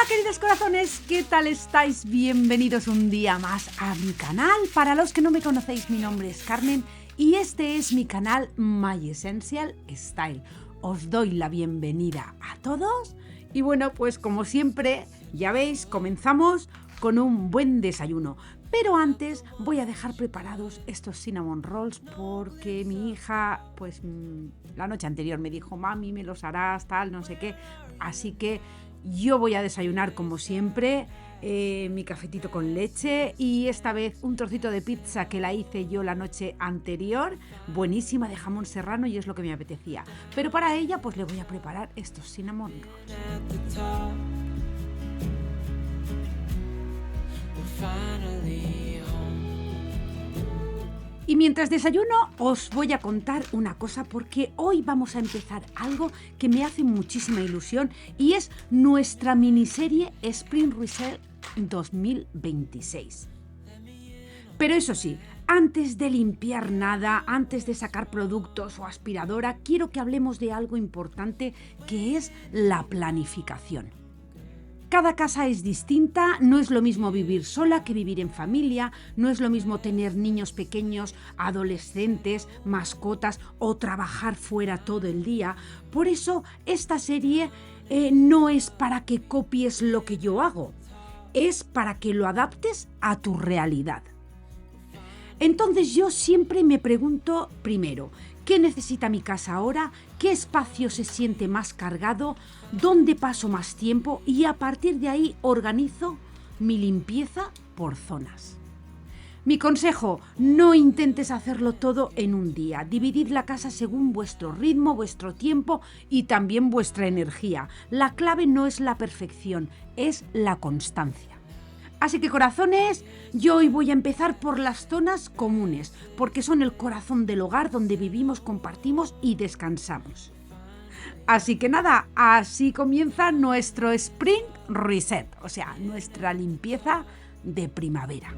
Hola queridos corazones, ¿qué tal estáis? Bienvenidos un día más a mi canal. Para los que no me conocéis, mi nombre es Carmen y este es mi canal My Essential Style. Os doy la bienvenida a todos y bueno, pues como siempre, ya veis, comenzamos con un buen desayuno. Pero antes voy a dejar preparados estos cinnamon rolls porque mi hija, pues la noche anterior me dijo, mami, me los harás, tal, no sé qué. Así que yo voy a desayunar como siempre, mi cafetito con leche y esta vez un trocito de pizza que la hice yo la noche anterior, buenísima, de jamón serrano, y es lo que me apetecía. Pero para ella pues le voy a preparar estos cinnamon rolls. Y mientras desayuno os voy a contar una cosa porque hoy vamos a empezar algo que me hace muchísima ilusión y es nuestra miniserie Spring Resale 2026. Pero eso sí, antes de limpiar nada, antes de sacar productos o aspiradora, quiero que hablemos de algo importante que es la planificación. Cada casa es distinta, no es lo mismo vivir sola que vivir en familia, no es lo mismo tener niños pequeños, adolescentes, mascotas o trabajar fuera todo el día. Por eso esta serie no es para que copies lo que yo hago, es para que lo adaptes a tu realidad. Entonces yo siempre me pregunto primero, ¿qué necesita mi casa ahora? ¿Qué espacio se siente más cargado? ¿Dónde paso más tiempo? Y a partir de ahí organizo mi limpieza por zonas. Mi consejo, no intentes hacerlo todo en un día. Dividid la casa según vuestro ritmo, vuestro tiempo y también vuestra energía. La clave no es la perfección, es la constancia. Así que corazones, yo hoy voy a empezar por las zonas comunes, porque son el corazón del hogar donde vivimos, compartimos y descansamos. Así que nada, así comienza nuestro Spring Reset, o sea, nuestra limpieza de primavera.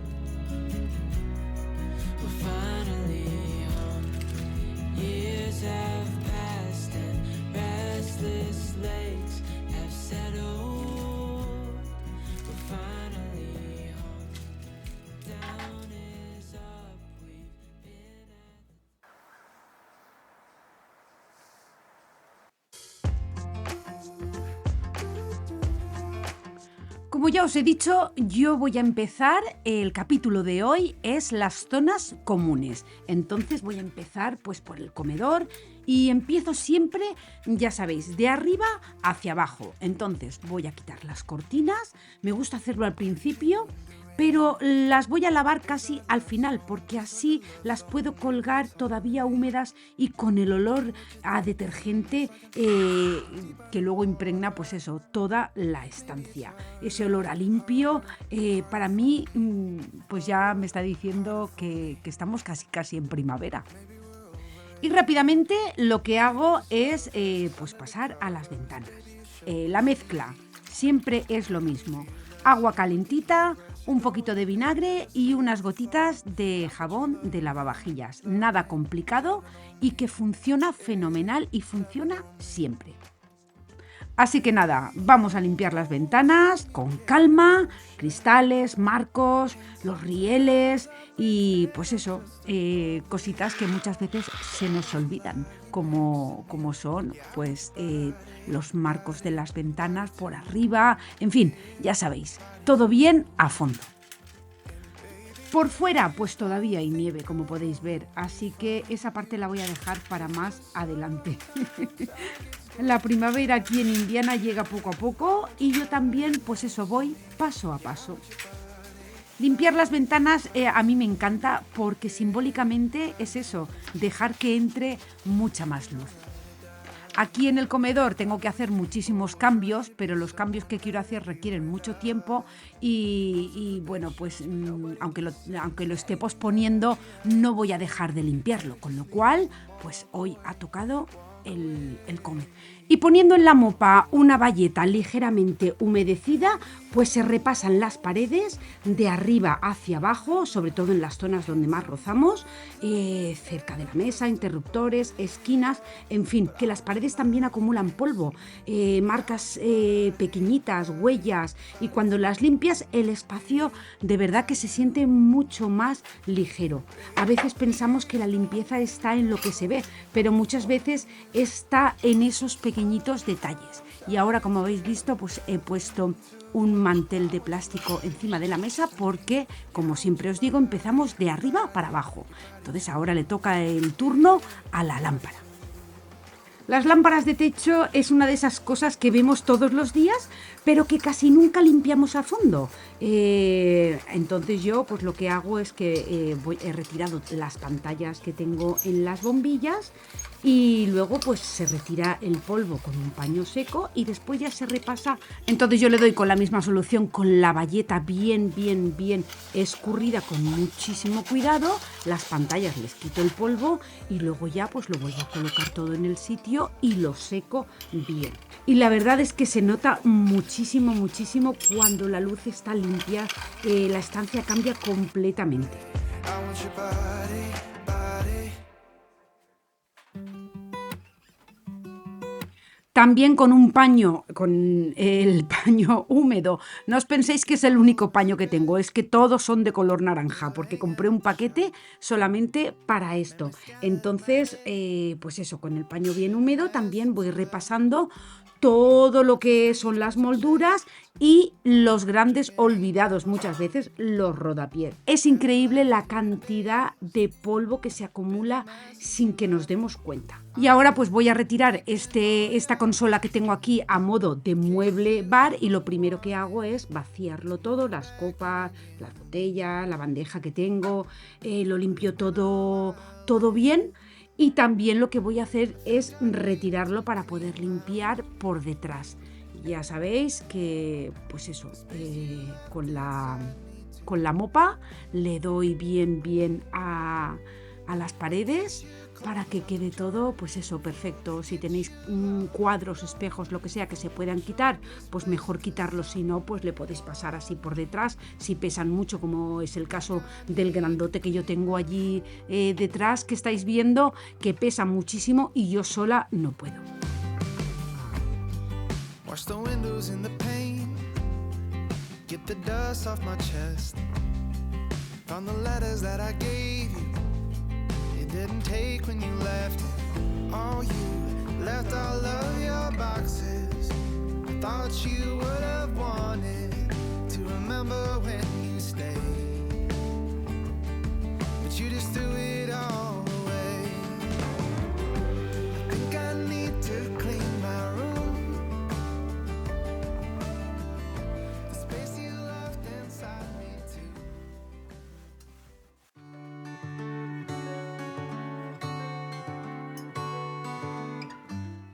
Como ya os he dicho, yo voy a empezar, el capítulo de hoy es las zonas comunes. Entonces voy a empezar pues por el comedor y empiezo siempre, ya sabéis, de arriba hacia abajo. Entonces voy a quitar las cortinas, me gusta hacerlo al principio, pero las voy a lavar casi al final porque así las puedo colgar todavía húmedas y con el olor a detergente que luego impregna pues eso, toda la estancia. Ese olor a limpio para mí pues ya me está diciendo que estamos casi en primavera. Y rápidamente lo que hago es pues pasar a las ventanas. La mezcla siempre es lo mismo. Agua calentita, un poquito de vinagre y unas gotitas de jabón de lavavajillas. Nada complicado y que funciona fenomenal y funciona siempre. Así que nada, vamos a limpiar las ventanas con calma, cristales, marcos, los rieles y pues eso, cositas que muchas veces se nos olvidan, como son pues los marcos de las ventanas por arriba, en fin, ya sabéis, todo bien a fondo. Por fuera, pues todavía hay nieve, como podéis ver, así que esa parte la voy a dejar para más adelante. La primavera aquí en Indiana llega poco a poco y yo también, pues eso, voy paso a paso. Limpiar las ventanas a mí me encanta porque simbólicamente es eso, dejar que entre mucha más luz. Aquí en el comedor tengo que hacer muchísimos cambios, pero los cambios que quiero hacer requieren mucho tiempo y bueno, pues aunque lo esté posponiendo, no voy a dejar de limpiarlo, con lo cual, pues hoy ha tocado el comer. Y poniendo en la mopa una bayeta ligeramente humedecida, pues se repasan las paredes de arriba hacia abajo, sobre todo en las zonas donde más rozamos, cerca de la mesa, interruptores, esquinas, en fin, que las paredes también acumulan polvo, marcas pequeñitas, huellas, y cuando las limpias el espacio de verdad que se siente mucho más ligero. A veces pensamos que la limpieza está en lo que se ve, pero muchas veces está en esos pequeñitos detalles. Y ahora, como habéis visto, pues he puesto un mantel de plástico encima de la mesa porque, como siempre os digo, empezamos de arriba para abajo. Entonces ahora le toca el turno a la lámpara. Las lámparas de techo es una de esas cosas que vemos todos los días, pero que casi nunca limpiamos a fondo. Entonces yo pues lo que hago es que he retirado las pantallas que tengo en las bombillas y luego pues se retira el polvo con un paño seco y después ya se repasa. Entonces yo le doy con la misma solución, con la bayeta bien escurrida, con muchísimo cuidado. Las pantallas les quito el polvo y luego ya pues lo vuelvo a colocar todo en el sitio y lo seco bien. Y la verdad es que se nota muchísimo cuando la luz está limpia, la estancia cambia completamente. También con un paño, con el paño húmedo. No os penséis que es el único paño que tengo, es que todos son de color naranja, porque compré un paquete solamente para esto. Entonces, pues eso, con el paño bien húmedo también voy repasando todo lo que son las molduras y los grandes olvidados muchas veces, los rodapiés. Es increíble la cantidad de polvo que se acumula sin que nos demos cuenta. Y ahora pues voy a retirar esta consola que tengo aquí a modo de mueble bar y lo primero que hago es vaciarlo todo, las copas, las botellas, la bandeja que tengo, lo limpio todo bien. Y también lo que voy a hacer es retirarlo para poder limpiar por detrás. Ya sabéis que, pues eso, con la mopa le doy bien a las paredes para que quede todo, pues eso, perfecto. Si tenéis cuadros, espejos, lo que sea que se puedan quitar, pues mejor quitarlos. Si no, pues le podéis pasar así por detrás. Si pesan mucho, como es el caso del grandote que yo tengo allí detrás, que estáis viendo, que pesa muchísimo y yo sola no puedo. Wash the windows in the pane, get the dust off my chest, found the letters that I gave you. Didn't take when you left it. Oh, you left all of your boxes. I thought you would have wanted to remember when you stayed, but you just threw it all away. I think I need to clean my room, the space you left inside me too.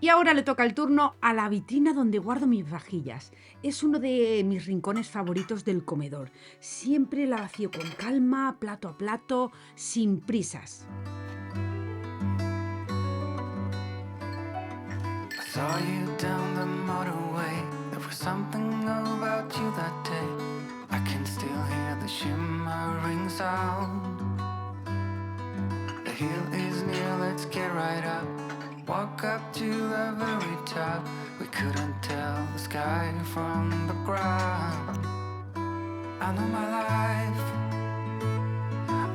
Y ahora le toca el turno a la vitrina donde guardo mis vajillas. Es uno de mis rincones favoritos del comedor. Siempre la vacío con calma, plato a plato, sin prisas. I saw you down the motorway. There was something about you that day. I can still hear the shimmering sound. The hill is near, let's get right up. Walk up to the very top. We couldn't tell the sky from the ground. I know my life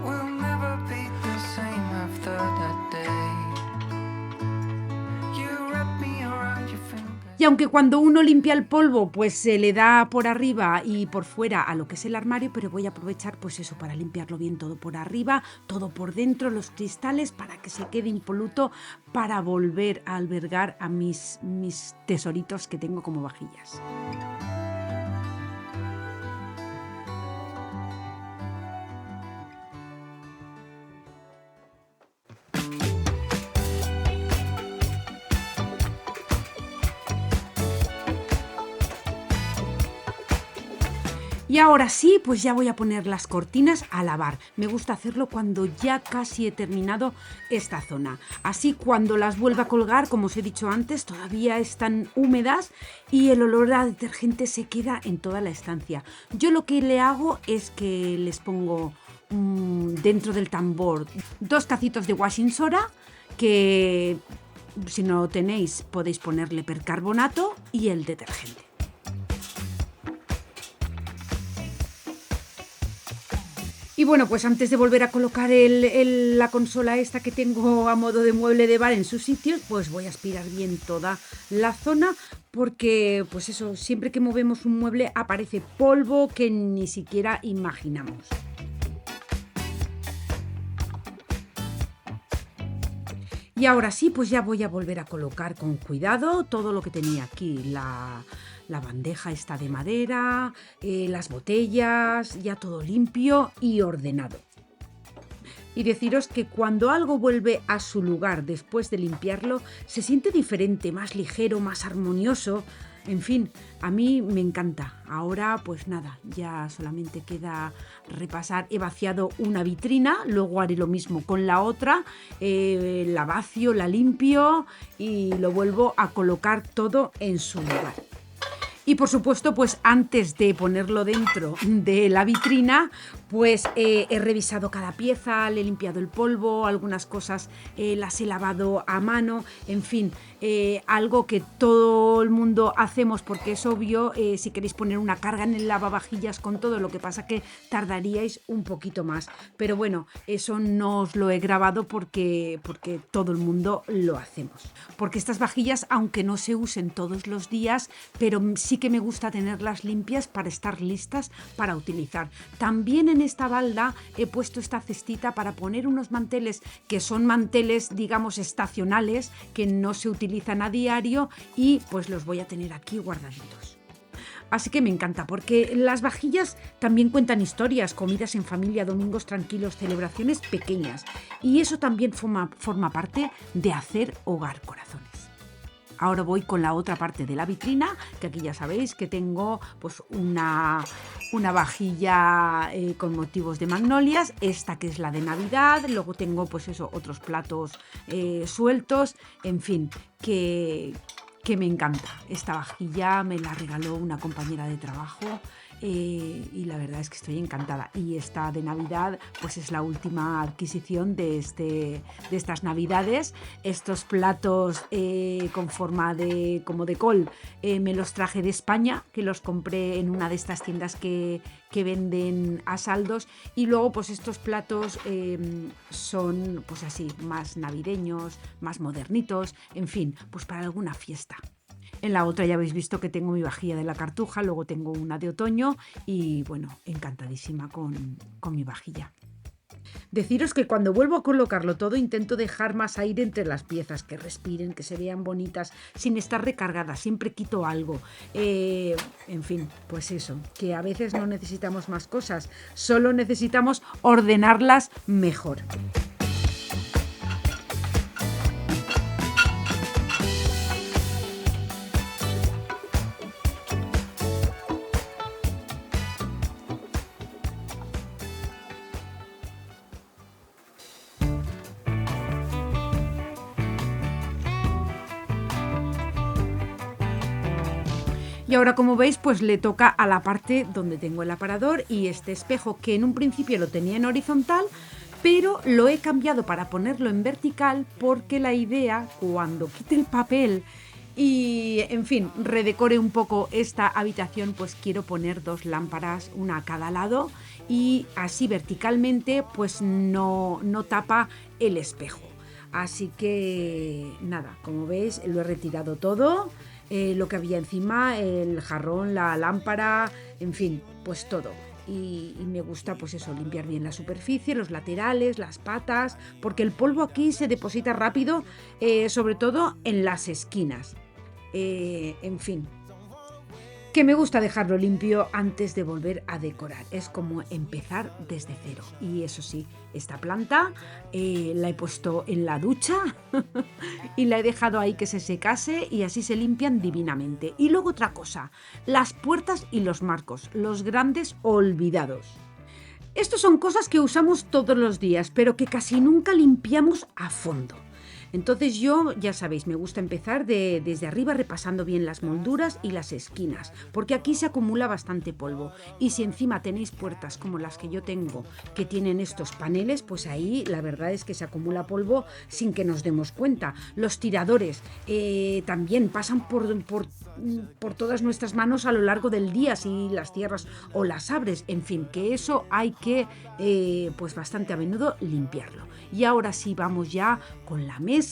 will never be the same after that day. You wrapped me around your finger. Y aunque cuando uno limpia el polvo pues se le da por arriba y por fuera a lo que es el armario, pero voy a aprovechar pues eso para limpiarlo bien todo por arriba, todo por dentro, los cristales, para que se quede impoluto, para volver a albergar a mis tesoritos que tengo como vajillas. Y Y ahora sí, pues ya voy a poner las cortinas a lavar. Me gusta hacerlo cuando ya casi he terminado esta zona. Así cuando las vuelva a colgar, como os he dicho antes, todavía están húmedas y el olor a detergente se queda en toda la estancia. Yo lo que le hago es que les pongo dentro del tambor 2 tacitos de washing soda, que si no lo tenéis podéis ponerle percarbonato y el detergente. Y bueno, pues antes de volver a colocar la consola esta que tengo a modo de mueble de bar en sus sitios, pues voy a aspirar bien toda la zona, porque pues eso, siempre que movemos un mueble aparece polvo que ni siquiera imaginamos. Y ahora sí, pues ya voy a volver a colocar con cuidado todo lo que tenía aquí, la bandeja está de madera, las botellas, ya todo limpio y ordenado. Y deciros que cuando algo vuelve a su lugar después de limpiarlo, se siente diferente, más ligero, más armonioso. En fin, a mí me encanta. Ahora pues nada, ya solamente queda repasar. He vaciado una vitrina, luego haré lo mismo con la otra, la vacío, la limpio y lo vuelvo a colocar todo en su lugar. Y por supuesto, pues antes de ponerlo dentro de la vitrina, pues he revisado cada pieza, le he limpiado el polvo, algunas cosas las he lavado a mano, en fin, algo que todo el mundo hacemos porque es obvio. Si queréis poner una carga en el lavavajillas con todo, lo que pasa que tardaríais un poquito más. Pero bueno, eso no os lo he grabado porque todo el mundo lo hacemos. Porque estas vajillas, aunque no se usen todos los días, pero sí que me gusta tenerlas limpias para estar listas para utilizar. También en esta balda he puesto esta cestita para poner unos manteles que son manteles, digamos, estacionales, que no se utilizan a diario y pues los voy a tener aquí guardaditos. Así que me encanta porque las vajillas también cuentan historias, comidas en familia, domingos tranquilos, celebraciones pequeñas, y eso también forma parte de hacer hogar corazones. Ahora voy con la otra parte de la vitrina, que aquí ya sabéis que tengo pues una vajilla con motivos de magnolias, esta que es la de Navidad, luego tengo pues eso, otros platos sueltos, en fin, que me encanta. Esta vajilla me la regaló una compañera de trabajo y la verdad es que estoy encantada. Y esta de Navidad pues es la última adquisición de estas Navidades. Estos platos con forma como de col me los traje de España, que los compré en una de estas tiendas que venden a saldos, y luego pues estos platos son pues así, más navideños, más modernitos, en fin, pues para alguna fiesta. En la otra ya habéis visto que tengo mi vajilla de la Cartuja, luego tengo una de otoño y bueno, encantadísima con mi vajilla. Deciros que cuando vuelvo a colocarlo todo intento dejar más aire entre las piezas, que respiren, que se vean bonitas, sin estar recargadas, siempre quito algo. En fin, pues eso, que a veces no necesitamos más cosas, solo necesitamos ordenarlas mejor. Y ahora, como veis, pues le toca a la parte donde tengo el aparador y este espejo, que en un principio lo tenía en horizontal, pero lo he cambiado para ponerlo en vertical porque la idea, cuando quite el papel y, en fin, redecore un poco esta habitación, pues quiero poner 2 lámparas, una a cada lado, y así verticalmente pues no tapa el espejo. Así que nada, como veis, lo he retirado todo. Lo que había encima, el jarrón, la lámpara, en fin, pues todo. Y me gusta pues eso, limpiar bien la superficie, los laterales, las patas, porque el polvo aquí se deposita rápido, sobre todo en las esquinas. En fin, que me gusta dejarlo limpio antes de volver a decorar. Es como empezar desde cero. Y eso sí, esta planta la he puesto en la ducha y la he dejado ahí que se secase y así se limpian divinamente. Y luego otra cosa, las puertas y los marcos, los grandes olvidados. Estos son cosas que usamos todos los días, pero que casi nunca limpiamos a fondo. Entonces yo, ya sabéis, me gusta empezar desde arriba repasando bien las molduras y las esquinas, porque aquí se acumula bastante polvo. Y si encima tenéis puertas como las que yo tengo, que tienen estos paneles, pues ahí la verdad es que se acumula polvo sin que nos demos cuenta. Los tiradores también pasan por todas nuestras manos a lo largo del día, si las cierras o las abres. En fin, que eso hay que, pues bastante a menudo limpiarlo. Y ahora sí vamos ya con la mesa,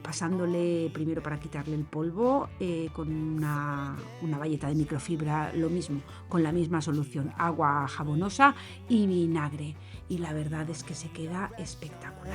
pasándole primero para quitarle el polvo con una bayeta de microfibra, lo mismo, con la misma solución, agua jabonosa y vinagre. Y la verdad es que se queda espectacular.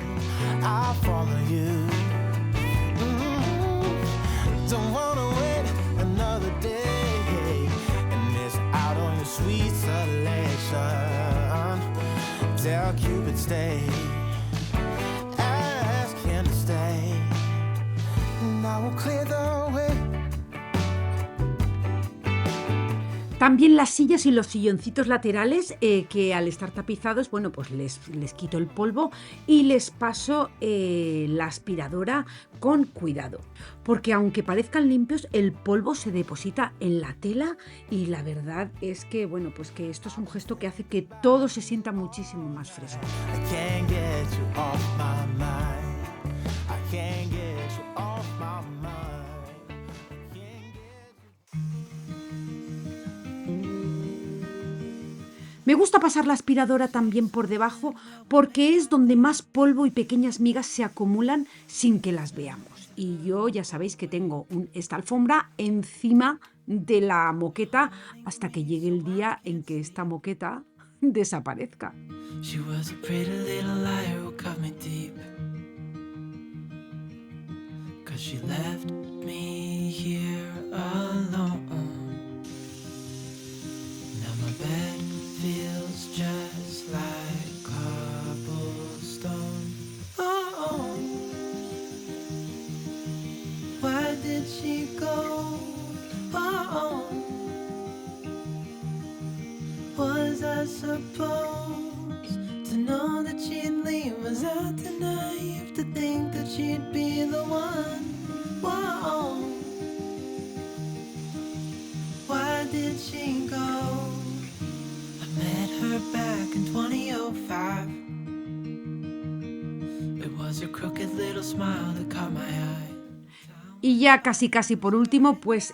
También las sillas y los silloncitos laterales que al estar tapizados, bueno, pues les quito el polvo y les paso la aspiradora con cuidado. Porque aunque parezcan limpios, el polvo se deposita en la tela y la verdad es que, bueno, pues que esto es un gesto que hace que todo se sienta muchísimo más fresco. Me gusta pasar la aspiradora también por debajo porque es donde más polvo y pequeñas migas se acumulan sin que las veamos. Y yo ya sabéis que tengo esta alfombra encima de la moqueta hasta que llegue el día en que esta moqueta desaparezca. She was a pretty little liar who cut me deep. 'Cause she left me here alone. Now my bed feels just like cobblestone. Oh, why did she go? Oh, was I supposed to know that she'd leave? Was I too naive to think that she'd be the one? Whoa, why did she go? Met her back in 2005. It was her crooked little smile that caught my eye. Y ya casi por último, pues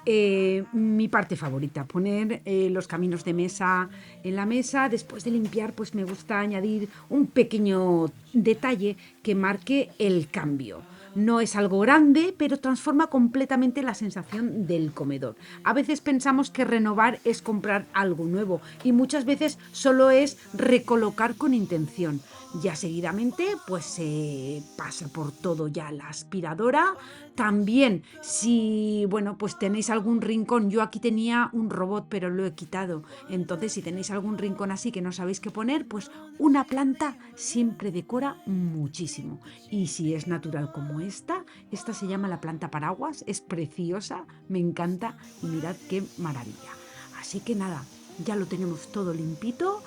mi parte favorita, poner los caminos de mesa en la mesa. Después de limpiar, pues me gusta añadir un pequeño detalle que marque el cambio. No es algo grande, pero transforma completamente la sensación del comedor. A veces pensamos que renovar es comprar algo nuevo y muchas veces solo es recolocar con intención. Ya seguidamente pues se pasa por todo ya la aspiradora. También si pues tenéis algún rincón, yo aquí tenía un robot pero lo he quitado, entonces si tenéis algún rincón así que no sabéis qué poner, pues una planta siempre decora muchísimo. Y si es natural como esta se llama la planta paraguas, es preciosa, me encanta y mirad qué maravilla. Así que nada, ya lo tenemos todo limpito,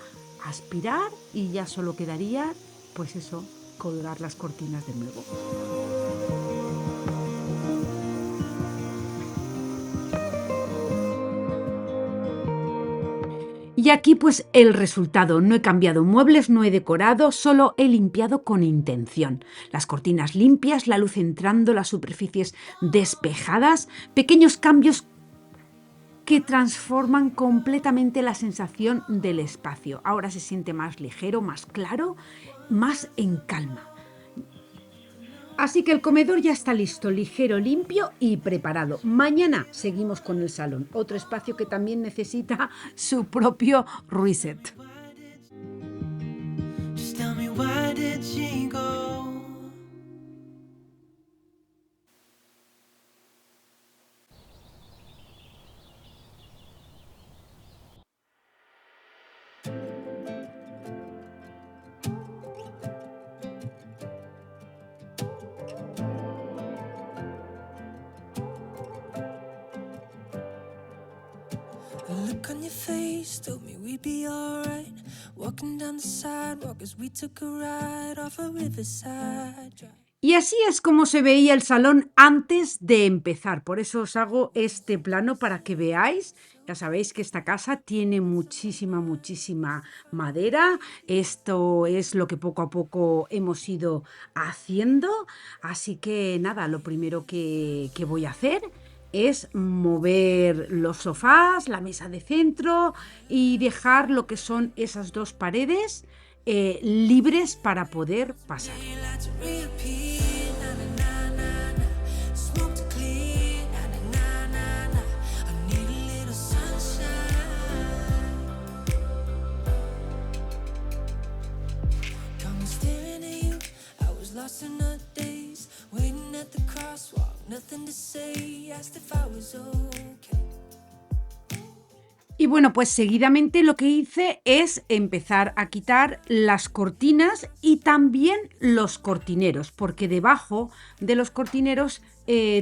aspirar y ya solo quedaría, pues eso, colgar las cortinas de nuevo. Y aquí pues el resultado, no he cambiado muebles, no he decorado, solo he limpiado con intención. Las cortinas limpias, la luz entrando, las superficies despejadas, pequeños cambios que transforman completamente la sensación del espacio. Ahora se siente más ligero, más claro, más en calma. Así que el comedor ya está listo, ligero, limpio y preparado. Mañana seguimos con el salón, otro espacio que también necesita su propio reset. on your face told me we'd be alright. Walking down the sidewalk as we took a ride off a riverside drive. Y así es como se veía el salón antes de empezar. Por eso os hago este plano para que veáis. Ya sabéis que esta casa tiene muchísima madera. Esto es lo que poco a poco hemos ido haciendo. Así que nada, lo primero que voy a hacer es mover los sofás, la mesa de centro y dejar lo que son esas dos paredes libres para poder pasar. Lights reappear, na na na na na. Smoke to clear, na na na na na. I need a little sunshine. Got me staring at you. I was lost in the daze, waiting at the crosswalk, nothing to say. Asked if I was okay. Y bueno, pues seguidamente lo que hice es empezar a quitar las cortinas y también los cortineros, porque debajo de los cortineros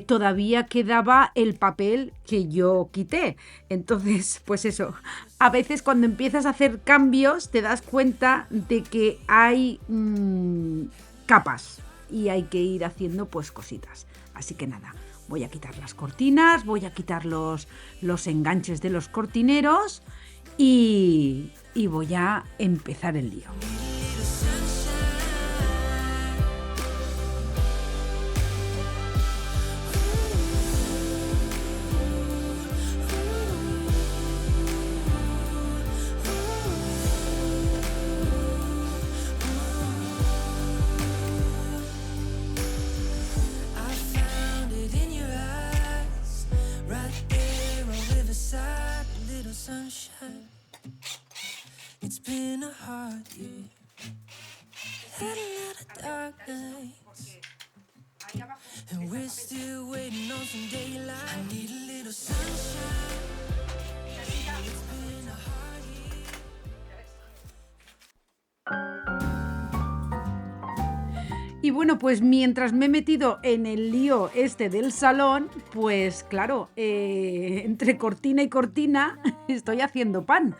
todavía quedaba el papel que yo quité. Entonces, pues eso, a veces cuando empiezas a hacer cambios te das cuenta de que hay capas y hay que ir haciendo pues cositas. Así que nada. Voy a quitar las cortinas, voy a quitar los enganches de los cortineros y voy a empezar el lío. Sunshine. It's been a hard year. Had a lot of dark nights, and we're still waiting on some daylight. I need a little sunshine. It's been a hard year. Y bueno, pues mientras me he metido en el lío este del salón, pues claro, entre cortina y cortina estoy haciendo pan,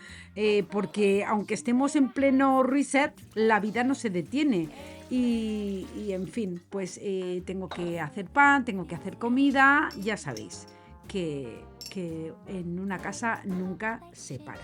porque aunque estemos en pleno reset, la vida no se detiene. Y en fin, pues tengo que hacer pan, tengo que hacer comida, ya sabéis que en una casa nunca se para.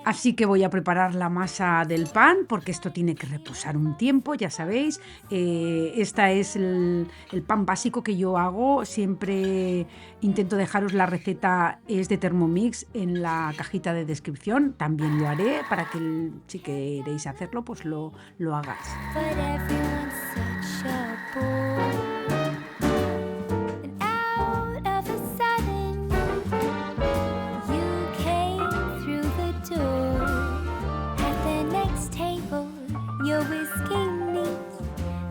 Así que voy a preparar la masa del pan porque esto tiene que reposar un tiempo, ya sabéis. Esta es el pan básico que yo hago. Siempre intento dejaros la receta, es de Thermomix, en la cajita de descripción. También lo haré para que si queréis hacerlo, pues lo hagáis.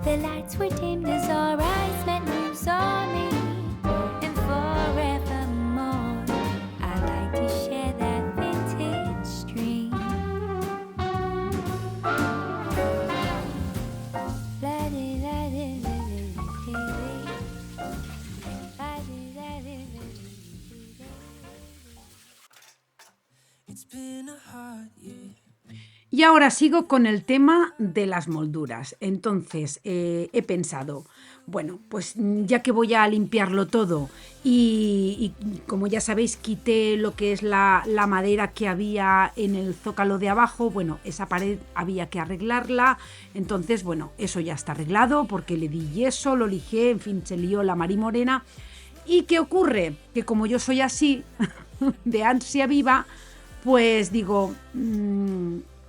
The lights were dimmed as our eyes met and you saw me. And forevermore, I like to share that vintage dream. It's been a hard year. Y ahora sigo con el tema de las molduras. Entonces he pensado, bueno, pues ya que voy a limpiarlo todo y como ya sabéis quité lo que es la madera que había en el zócalo de abajo, bueno, esa pared había que arreglarla. Entonces, bueno, eso ya está arreglado porque le di yeso, lo lijé, en fin, se lió la marimorena. ¿Y qué ocurre? Que como yo soy así, de ansia viva, pues digo...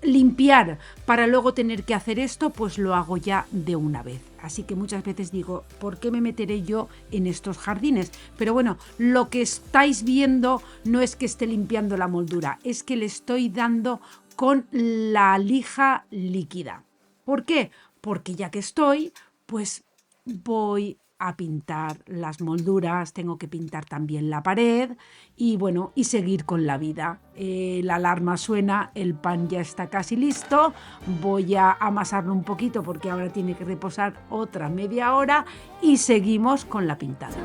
limpiar para luego tener que hacer esto, pues lo hago ya de una vez. Así que muchas veces digo, ¿por qué me meteré yo en estos jardines? Pero bueno, lo que estáis viendo no es que esté limpiando la moldura, es que le estoy dando con la lija líquida. ¿Por qué? Porque ya que estoy, pues voy a pintar las molduras, tengo que pintar también la pared y bueno, y seguir con la vida. La alarma suena, el pan ya está casi listo, voy a amasarlo un poquito porque ahora tiene que reposar otra media hora y seguimos con la pintada.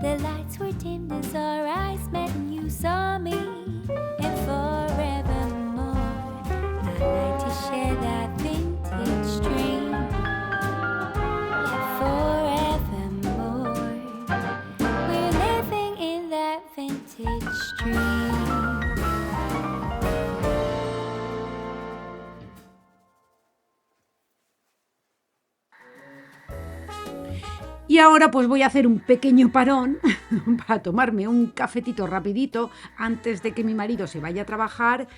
The dimmed as our eyes met and you saw me, and forevermore I'd like to share that vintage dream. Yeah, forevermore we're living in that vintage dream. Y ahora pues voy a hacer un pequeño parón para tomarme un cafetito rapidito antes de que mi marido se vaya a trabajar,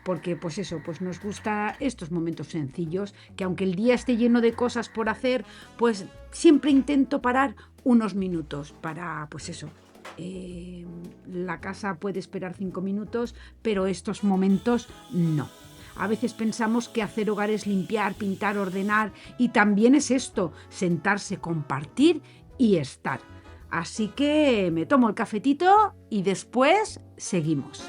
porque pues eso, pues nos gusta estos momentos sencillos, que aunque el día esté lleno de cosas por hacer, pues siempre intento parar unos minutos para pues eso. La casa puede esperar 5 minutos, pero estos momentos no. A veces pensamos que hacer hogar es limpiar, pintar, ordenar, y también es esto, sentarse, compartir y estar. Así que me tomo el cafetito y después seguimos.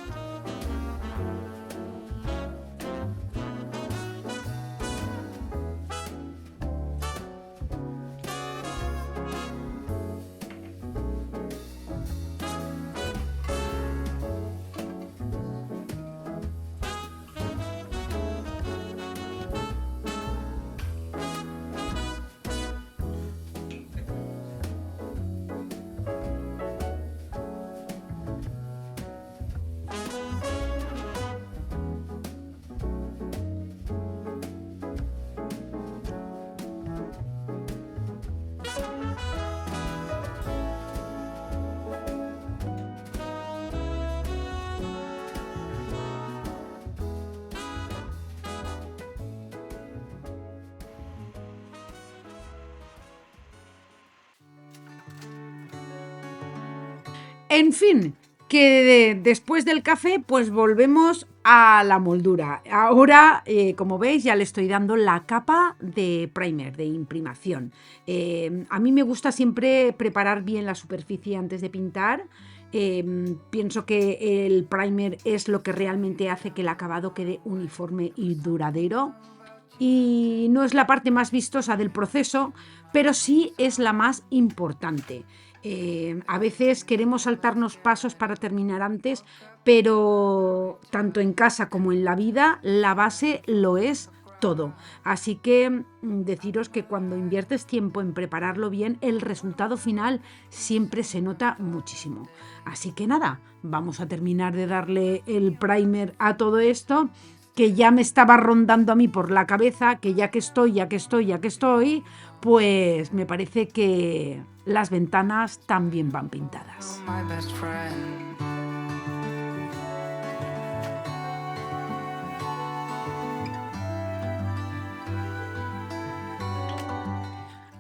En fin, que después del café pues volvemos a la moldura. Ahora, como veis, ya le estoy dando la capa de primer, de imprimación. A mí me gusta siempre preparar bien la superficie antes de pintar. Pienso que el primer es lo que realmente hace que el acabado quede uniforme y duradero. Y no es la parte más vistosa del proceso, pero sí es la más importante. A veces queremos saltarnos pasos para terminar antes, pero tanto en casa como en la vida, la base lo es todo. Así que deciros que cuando inviertes tiempo en prepararlo bien, el resultado final siempre se nota muchísimo. Así que nada, vamos a terminar de darle el primer a todo esto, que ya me estaba rondando a mí por la cabeza, que ya que estoy, pues me parece que las ventanas también van pintadas.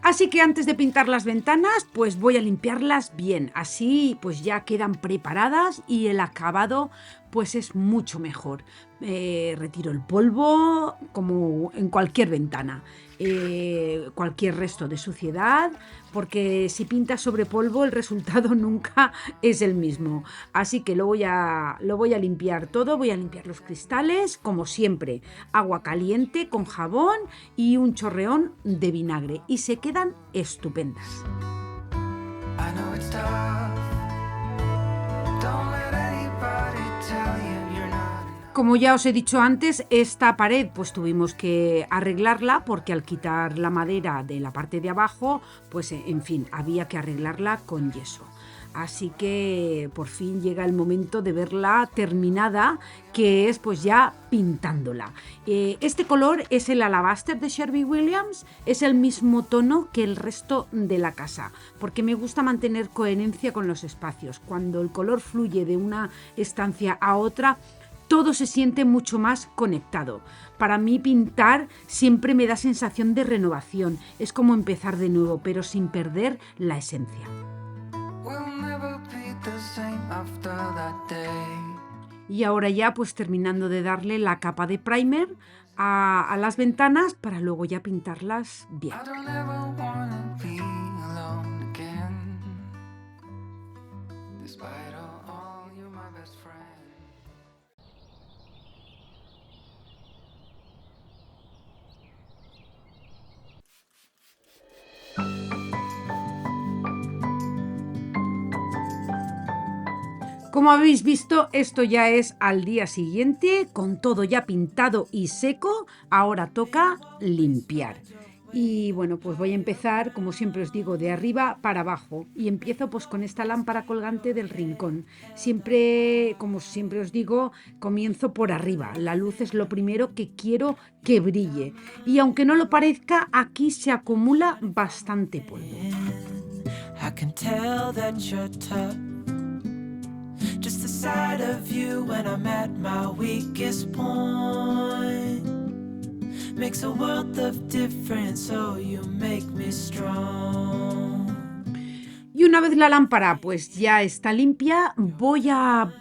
Así que antes de pintar las ventanas, pues voy a limpiarlas bien. Así pues ya quedan preparadas y el acabado pues es mucho mejor. Retiro el polvo como en cualquier ventana. Cualquier resto de suciedad, porque si pintas sobre polvo el resultado nunca es el mismo. Así que lo voy a limpiar todo, voy a limpiar los cristales, como siempre, agua caliente con jabón y un chorreón de vinagre, y se quedan estupendas. I know it's tough. Don't let anybody tell you. Como ya os he dicho antes, esta pared pues tuvimos que arreglarla porque al quitar la madera de la parte de abajo, pues en fin, había que arreglarla con yeso. Así que por fin llega el momento de verla terminada, que es pues ya pintándola. Este color es el Alabaster de Sherwin-Williams, es el mismo tono que el resto de la casa, porque me gusta mantener coherencia con los espacios. Cuando el color fluye de una estancia a otra, todo se siente mucho más conectado. Para mí pintar siempre me da sensación de renovación. Es como empezar de nuevo, pero sin perder la esencia. Y ahora ya pues terminando de darle la capa de primer a las ventanas para luego ya pintarlas bien. Como habéis visto, esto ya es al día siguiente, con todo ya pintado y seco. Ahora toca limpiar. Y bueno, pues voy a empezar, como siempre os digo, de arriba para abajo. Y empiezo pues con esta lámpara colgante del rincón. Siempre, como siempre os digo, comienzo por arriba. La luz es lo primero que quiero que brille. Y aunque no lo parezca, aquí se acumula bastante polvo. I can tell that you're tough. Just the sight of you when I'm at my weakest point makes a world of difference, oh, you make me strong. Y una vez la lámpara pues ya está limpia, voy a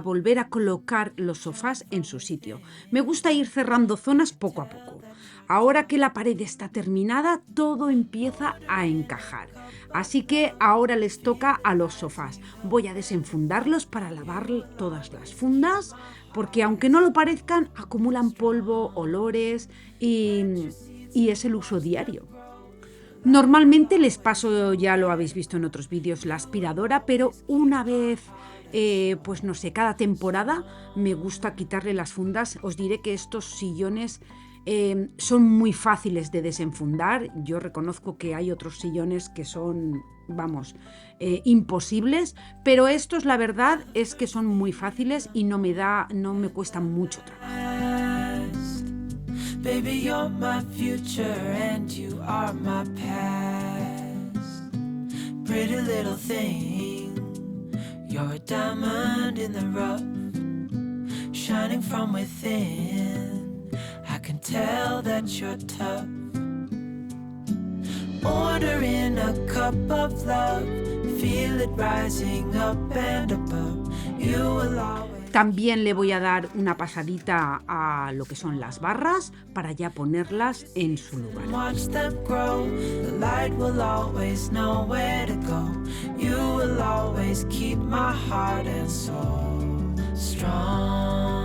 volver a colocar los sofás en su sitio. Me gusta ir cerrando zonas poco a poco. Ahora que la pared está terminada, todo empieza a encajar. Así que ahora les toca a los sofás. Voy a desenfundarlos para lavar todas las fundas, porque aunque no lo parezcan, acumulan polvo, olores y es el uso diario. Normalmente les paso, ya lo habéis visto en otros vídeos, la aspiradora, pero una vez, pues no sé, cada temporada me gusta quitarle las fundas. Os diré que estos sillones son muy fáciles de desenfundar. Yo reconozco que hay otros sillones que son, vamos, imposibles, pero estos la verdad es que son muy fáciles y no me cuestan mucho trabajo. Baby, you're my future and you are my past. Pretty little thing, you're a diamond in the rough, shining from within. I can tell that you're tough. Order in a cup of love, feel it rising up and above. You will always. También le voy a dar una pasadita a lo que son las barras para ya ponerlas en su lugar. Watch them grow, the light will always know where to go. You will always keep my heart and soul strong.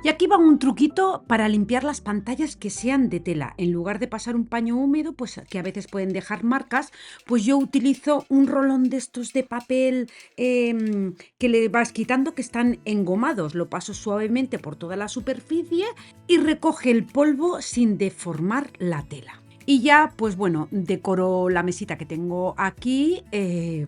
Y aquí va un truquito para limpiar las pantallas que sean de tela. En lugar de pasar un paño húmedo, pues que a veces pueden dejar marcas, pues yo utilizo un rolón de estos de papel que le vas quitando, que están engomados. Lo paso suavemente por toda la superficie y recoge el polvo sin deformar la tela. Y ya, pues bueno, decoro la mesita que tengo aquí,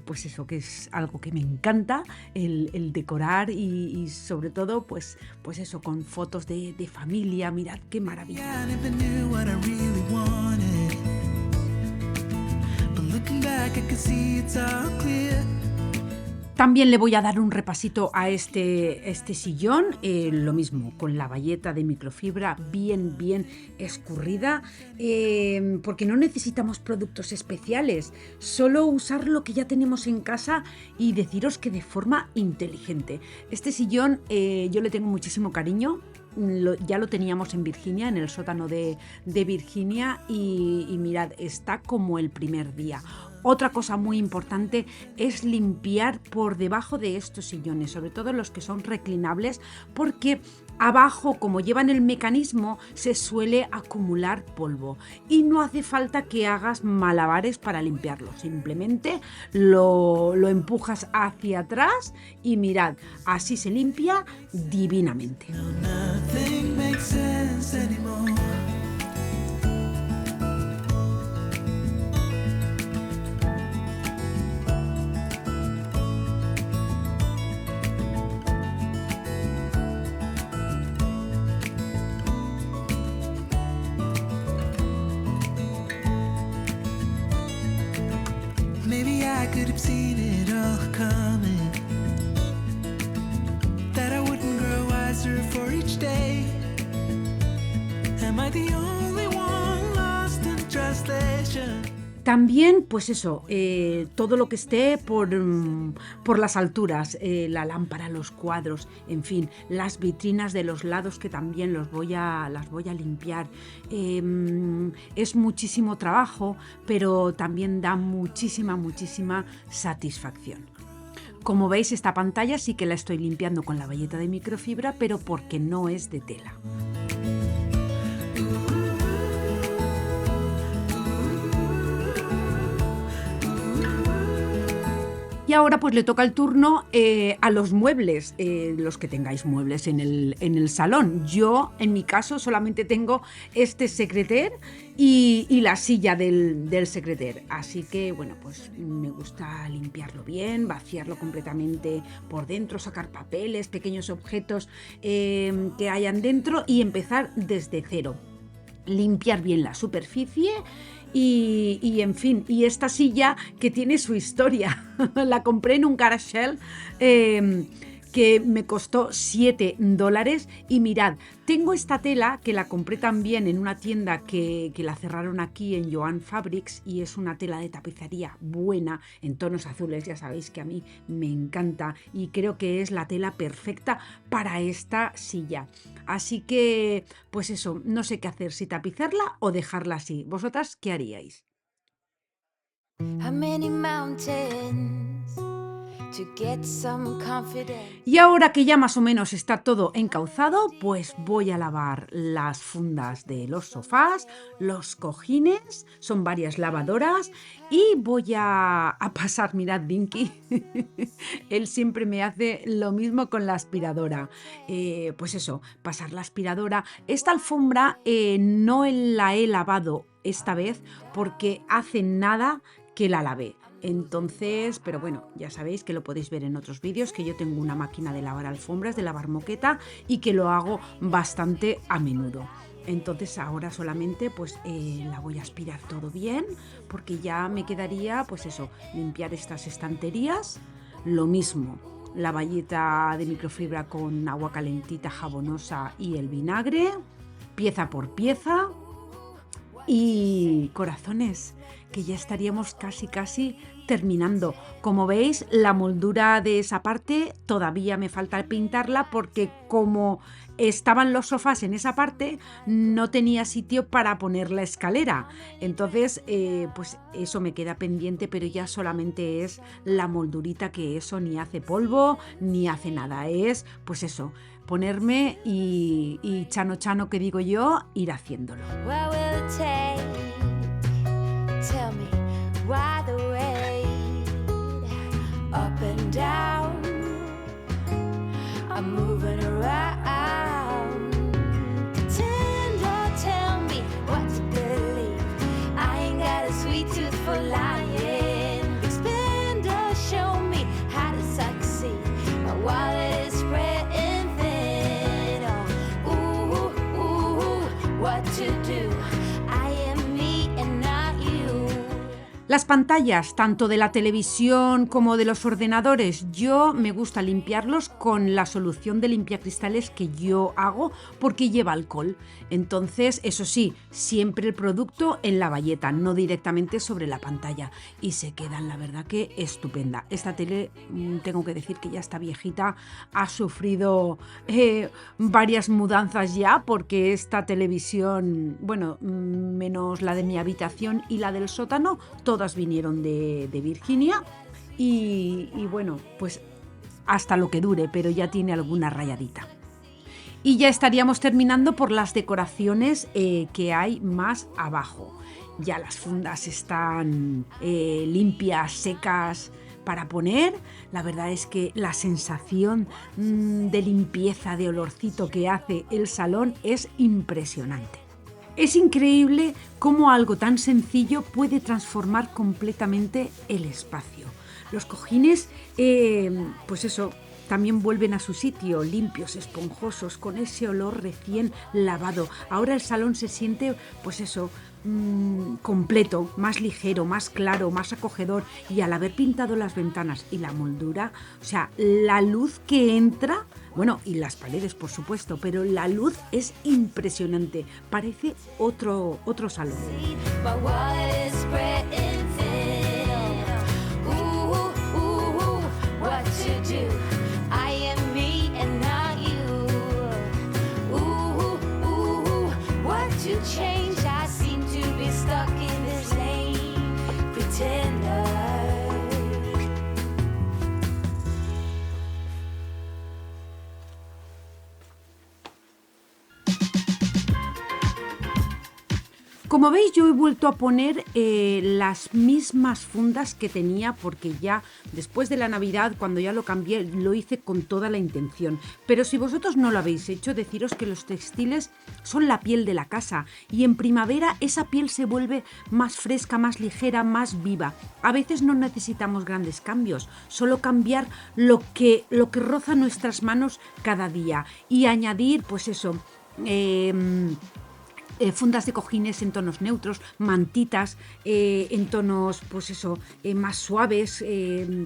pues eso, que es algo que me encanta, el decorar y sobre todo, pues eso, con fotos de familia. Mirad qué maravilla. I never knew what I really wanted, but looking back I can see it's all clear. También le voy a dar un repasito a este sillón, lo mismo, con la bayeta de microfibra bien escurrida, porque no necesitamos productos especiales, solo usar lo que ya tenemos en casa y deciros que de forma inteligente. Este sillón yo le tengo muchísimo cariño. Ya lo teníamos en Virginia, en el sótano de Virginia, y mirad, está como el primer día. Otra cosa muy importante es limpiar por debajo de estos sillones, sobre todo los que son reclinables, porque abajo, como llevan el mecanismo, se suele acumular polvo y no hace falta que hagas malabares para limpiarlo. Simplemente lo empujas hacia atrás y mirad, así se limpia divinamente. Nothing makes sense anymore. Maybe I could have seen it all coming, that I wouldn't grow wiser for each day. Am I the only one lost in translation? También, pues eso, todo lo que esté por las alturas, la lámpara, los cuadros, en fin, las vitrinas de los lados que también las voy a limpiar. Es muchísimo trabajo, pero también da muchísima satisfacción. Como veis, esta pantalla sí que la estoy limpiando con la bayeta de microfibra, pero porque no es de tela. Y ahora pues le toca el turno a los muebles, los que tengáis muebles en el salón. Yo, en mi caso, solamente tengo este secreter y la silla del secreter. Así que, bueno, pues me gusta limpiarlo bien, vaciarlo completamente por dentro, sacar papeles, pequeños objetos que hayan dentro y empezar desde cero. Limpiar bien la superficie. Y en fin, y esta silla que tiene su historia, la compré en un garage sale que me costó $7 y mirad, tengo esta tela que la compré también en una tienda que la cerraron aquí en Joan Fabrics y es una tela de tapicería buena en tonos azules, ya sabéis que a mí me encanta y creo que es la tela perfecta para esta silla. Así que, pues eso, no sé qué hacer, si tapizarla o dejarla así. ¿Vosotras qué haríais? How many mountains to get some confidence? Y ahora que ya más o menos está todo encauzado, pues voy a lavar las fundas de los sofás, los cojines, son varias lavadoras y voy a pasar, mirad Dinky, él siempre me hace lo mismo con la aspiradora. Pues eso, pasar la aspiradora. Esta alfombra no la he lavado esta vez porque hace nada que la lavé. Entonces, pero bueno, ya sabéis que lo podéis ver en otros vídeos, que yo tengo una máquina de lavar alfombras, de lavar moqueta y que lo hago bastante a menudo. Entonces ahora solamente pues la voy a aspirar todo bien porque ya me quedaría pues eso, limpiar estas estanterías, lo mismo, la bayeta de microfibra con agua calentita, jabonosa y el vinagre, pieza por pieza y corazones, que ya estaríamos casi terminando. Como veis, la moldura de esa parte todavía me falta pintarla porque como estaban los sofás en esa parte, no tenía sitio para poner la escalera. Entonces, pues eso me queda pendiente, pero ya solamente es la moldurita, que eso ni hace polvo ni hace nada. Es, pues eso, ponerme y chano que digo yo, ir haciéndolo. Where will it take? Tell me why the wait, up and down, I'm moving around. Pretend or tell me what to believe. I ain't got a sweet tooth for lying. Expand or show me how to succeed. My wallet is spreading thin. Oh, ooh, what to do? I am me and not you. Las pantallas, tanto de la televisión como de los ordenadores, yo me gusta limpiarlos con la solución de limpiacristales que yo hago porque lleva alcohol. Entonces, eso sí, siempre el producto en la bayeta, no directamente sobre la pantalla. Y se quedan, la verdad, que estupenda. Esta tele, tengo que decir que ya está viejita, ha sufrido varias mudanzas ya porque esta televisión, bueno, menos la de mi habitación y la del sótano, todas vinieron de Virginia y bueno, pues hasta lo que dure, pero ya tiene alguna rayadita. Y ya estaríamos terminando por las decoraciones que hay más abajo. Ya las fundas están limpias, secas para poner. La verdad es que la sensación de limpieza, de olorcito que hace el salón es impresionante. Es increíble cómo algo tan sencillo puede transformar completamente el espacio. Los cojines, pues eso, también vuelven a su sitio, limpios, esponjosos, con ese olor recién lavado. Ahora el salón se siente, pues eso, completo, más ligero, más claro, más acogedor. Y al haber pintado las ventanas y la moldura, o sea, la luz que entra, bueno, y las paredes por supuesto, pero la luz es impresionante, parece otro salón. My wallet is spreading Como veis, yo he vuelto a poner las mismas fundas que tenía porque ya después de la Navidad, cuando ya lo cambié, lo hice con toda la intención. Pero si vosotros no lo habéis hecho, deciros que los textiles son la piel de la casa y en primavera esa piel se vuelve más fresca, más ligera, más viva. A veces no necesitamos grandes cambios, solo cambiar lo que roza nuestras manos cada día y añadir, pues eso, fundas de cojines en tonos neutros, mantitas en tonos, pues eso, más suaves,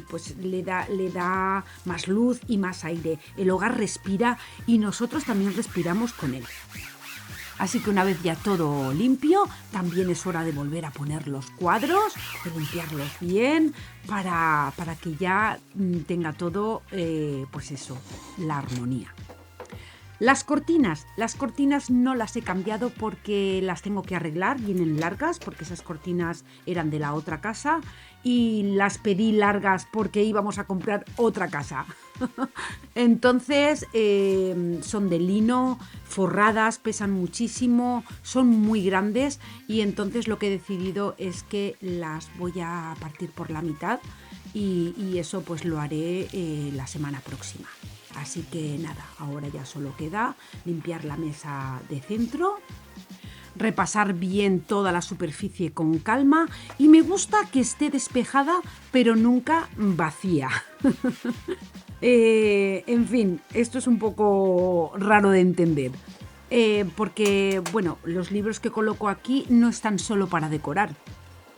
pues le da más luz y más aire. El hogar respira y nosotros también respiramos con él. Así que una vez ya todo limpio, también es hora de volver a poner los cuadros, de limpiarlos bien, para que ya tenga todo, pues eso, la armonía. Las cortinas no las he cambiado porque las tengo que arreglar, vienen largas porque esas cortinas eran de la otra casa y las pedí largas porque íbamos a comprar otra casa. Entonces son de lino, forradas, pesan muchísimo, son muy grandes y entonces lo que he decidido es que las voy a partir por la mitad y eso pues lo haré la semana próxima. Así que nada, ahora ya solo queda limpiar la mesa de centro, repasar bien toda la superficie con calma y me gusta que esté despejada pero nunca vacía. En fin, esto es un poco raro de entender. Porque, bueno, los libros que coloco aquí no están solo para decorar.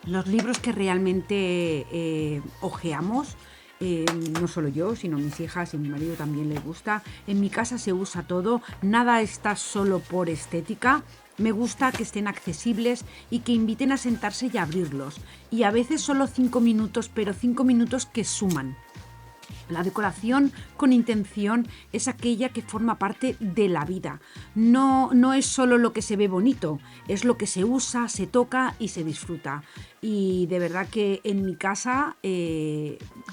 Los libros que realmente hojeamos, no solo yo, sino mis hijas y mi marido también les gusta. En mi casa se usa todo, nada está solo por estética. Me gusta que estén accesibles y que inviten a sentarse y a abrirlos. Y a veces solo 5 minutos, pero 5 minutos que suman. La decoración con intención es aquella que forma parte de la vida. No es solo lo que se ve bonito, es lo que se usa, se toca y se disfruta. Y de verdad que en mi casa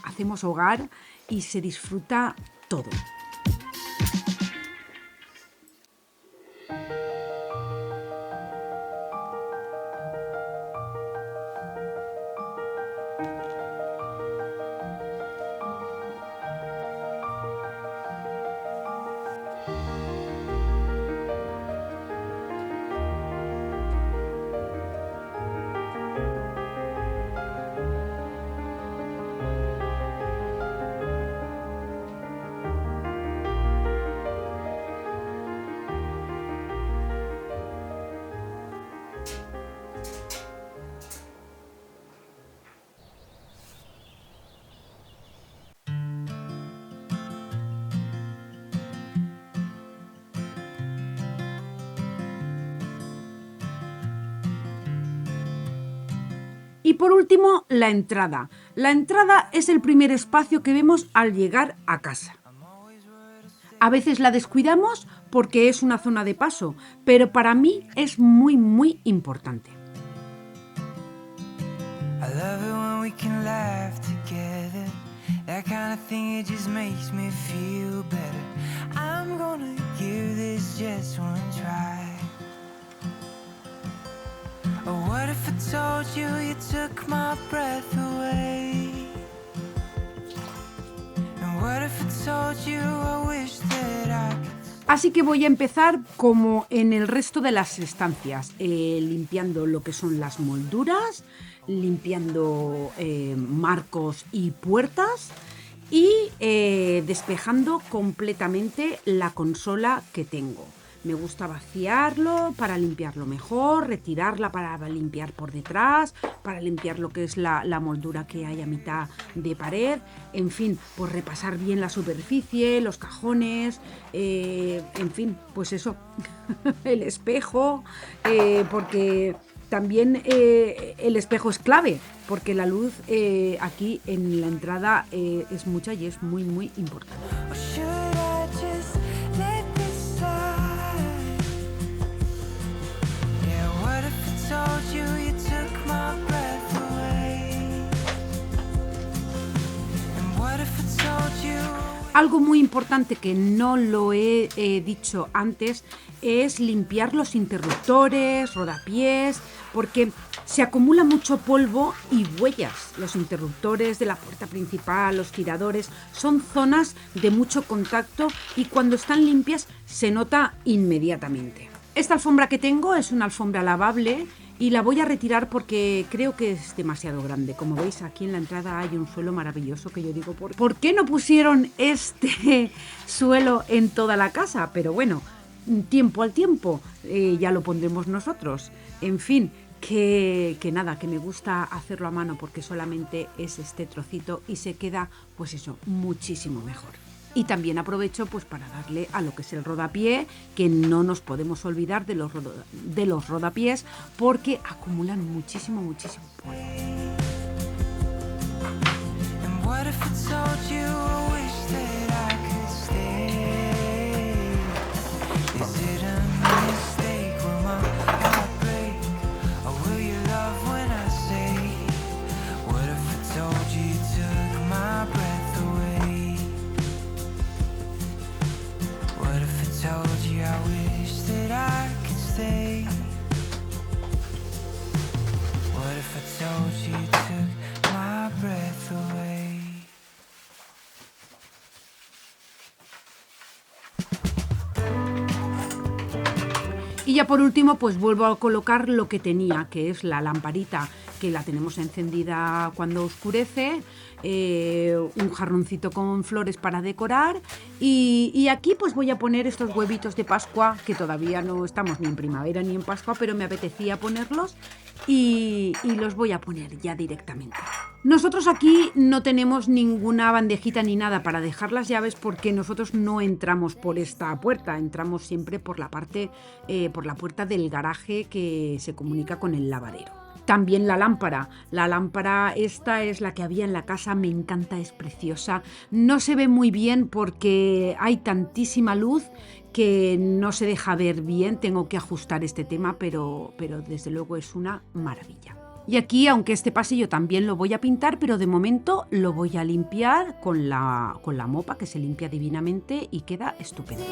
hacemos hogar y se disfruta todo. Y por último, la entrada. La entrada es el primer espacio que vemos al llegar a casa. A veces la descuidamos porque es una zona de paso, pero para mí es muy, muy importante. I love it when we can laugh together. That kind of thing, it just makes me feel better. I'm gonna give this just one try. Oh, what if I told you you took my breath away? And what if I told you I wish that I could. Así que voy a empezar como en el resto de las estancias, limpiando lo que son las molduras, limpiando marcos y puertas y despejando completamente la consola que tengo. Me gusta vaciarlo para limpiarlo mejor, retirarla para limpiar por detrás, para limpiar lo que es la moldura que hay a mitad de pared. En fin, pues repasar bien la superficie, los cajones, en fin, pues eso, el espejo, porque también el espejo es clave, porque la luz aquí en la entrada es mucha y es muy, muy importante. Or should I just let this slide? Yeah, what if I told you you took my breath away? And what if I told you Algo muy importante que no lo he dicho antes es limpiar los interruptores, rodapiés, porque se acumula mucho polvo y huellas. Los interruptores de la puerta principal, los tiradores, son zonas de mucho contacto y cuando están limpias se nota inmediatamente. Esta alfombra que tengo es una alfombra lavable y la voy a retirar porque creo que es demasiado grande. Como veis, aquí en la entrada hay un suelo maravilloso que yo digo, ¿por qué no pusieron este suelo en toda la casa? Pero bueno, tiempo al tiempo, ya lo pondremos nosotros. En fin, que nada, que me gusta hacerlo a mano porque solamente es este trocito y se queda, pues eso, muchísimo mejor. Y también aprovecho pues para darle a lo que es el rodapié, que no nos podemos olvidar de los rodapiés porque acumulan muchísimo polvo. Y ya por último, pues vuelvo a colocar lo que tenía, que es la lamparita, que la tenemos encendida cuando oscurece, un jarroncito con flores para decorar y aquí pues voy a poner estos huevitos de Pascua, que todavía no estamos ni en primavera ni en Pascua, pero me apetecía ponerlos y los voy a poner ya directamente. Nosotros aquí no tenemos ninguna bandejita ni nada para dejar las llaves porque nosotros no entramos por esta puerta, entramos siempre por la parte, por la puerta del garaje que se comunica con el lavadero. También la lámpara esta es la que había en la casa, me encanta, es preciosa. No se ve muy bien porque hay tantísima luz que no se deja ver bien, tengo que ajustar este tema, pero desde luego es una maravilla. Y aquí, aunque este pasillo también lo voy a pintar, pero de momento lo voy a limpiar con la mopa, que se limpia divinamente y queda estupendo.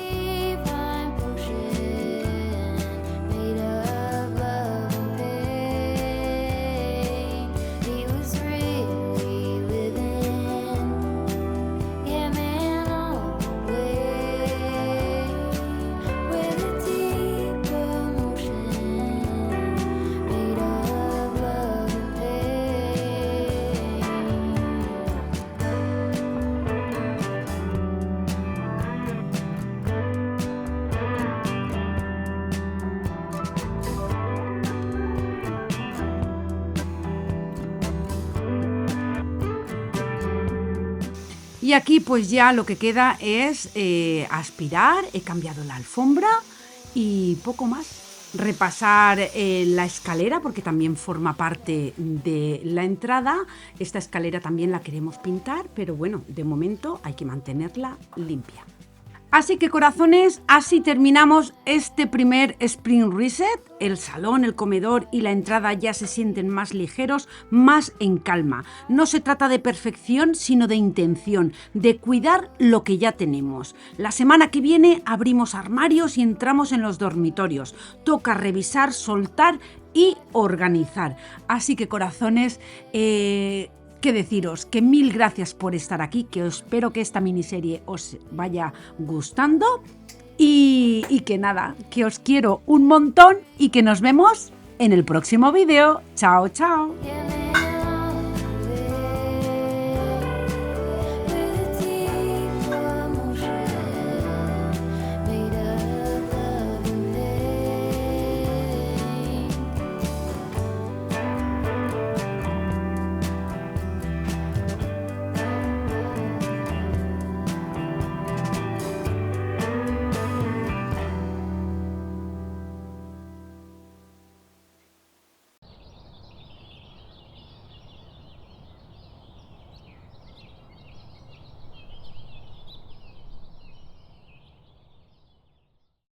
Y aquí pues ya lo que queda es aspirar, he cambiado la alfombra y poco más. Repasar la escalera porque también forma parte de la entrada. Esta escalera también la queremos pintar, pero bueno, de momento hay que mantenerla limpia. Así que corazones, así terminamos este primer Spring Reset. El salón, el comedor y la entrada ya se sienten más ligeros, más en calma. No se trata de perfección, sino de intención, de cuidar lo que ya tenemos. La semana que viene abrimos armarios y entramos en los dormitorios. Toca revisar, soltar y organizar. Así que corazones, ¿qué deciros? Que mil gracias por estar aquí, que espero que esta miniserie os vaya gustando y que nada, que os quiero un montón y que nos vemos en el próximo vídeo. ¡Chao, chao!